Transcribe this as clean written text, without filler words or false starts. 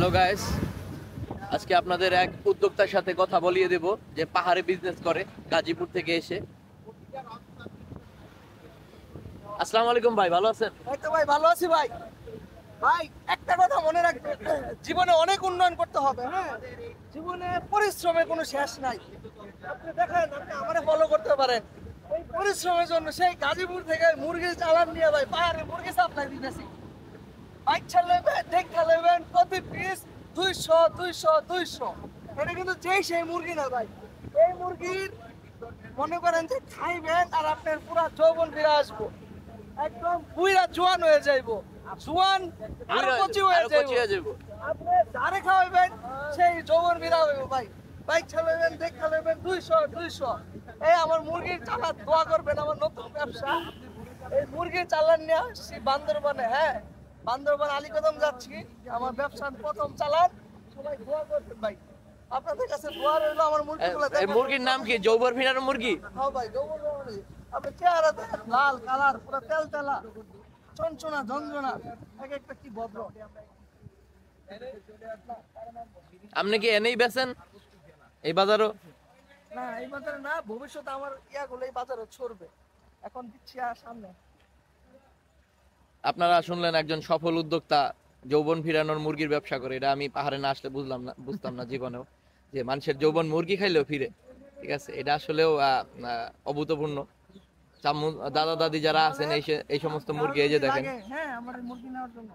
Hello guys, আজকে আপনাদের এক উদ্যোক্তার সাথে কথা বলিয়ে দেব যে পাহাড়ে বিজনেস করে গাজীপুর থেকে এসে। আসসালামু আলাইকুম ভাই, ভালো আছেন? এই তো ভাই ভালো আছি ভাই। ভাই একটা কথা মনে রাখবেন, জীবনে অনেক উন্নয়ন করতে হবে। হ্যাঁ, জীবনে পরিশ্রমের কোনো শেষ নাই। আপনি দেখেন, আপনি আমারে ফলো করতে পারেন। এই পরিশ্রমের জন্য সেই গাজীপুর থেকে মুরগির চালান নিয়ে ভাই পাহাড়ে মুরগি সাপ্লাই দিতেছি। বাইক চালাবেন, ঠেক চালাবেন, প্রতি পিস 200 এটা কিন্তু সেই মুরগি না ভাই। এই মুরগির মনে করেন যে খাইবেন আর আপনার পুরা যৌবন ফিরে আসবো, একদম পুরা জোয়ান হয়ে যাইবো। জোয়ান আর কচি হয়ে যাইবো। আপনি যারে খাওয়াবেন সেই যৌবন ফিরা হইবো ভাই। বাইক চালাবেন, দেখ চালাবেন, 200 এই আমার মুরগির চালান দোয়া করবেন। আমার নতুন ব্যবসা, এই মুরগির চালান নিয়ে আসছি বান্দরবানে। হ্যাঁ, বান্দরবান আলীকদম যাচ্ছি, আমার ব্যবসার প্রথম চালান। সবাই দোয়া করবেন ভাই, আপনাদের কাছে দোয়া রইলো। আমার মুরগিগুলো এই মুরগির নাম কি? জৌবর ফিনার মুরগি? হ্যাঁ ভাই, যৌবন মুরগি। আপনি চেহারা দেখেন, লাল কালার, পুরো তেলতেলা, চঞ্চনা ঝঞ্ঝনা, এক একটা কি ভদ্র। আপনি কি এনেই বেচেন এই বাজারও? না, এই বাজারে না, ভবিষ্যতে আমার ইয়াগুলো এই বাজারে ছড়বে। এখন দিচ্ছি আর সামনে। আপনারা শুনলেন একজন সফল উদ্যোক্তা যৌবন ফিরানোর মুরগির ব্যবসা করে। এটা আমি পাহাড়ে না আসলে বুঝতাম না জীবনেও, যে মানুষের যৌবন মুরগি খাইলেও ফিরে। ঠিক আছে, এটা আসলেও অভূতপূর্ণ। দাদা দাদি যারা আছেন এই সমস্ত মুরগি, এই যে দেখেন। হ্যাঁ, আমার মুরগি নেওয়ার জন্য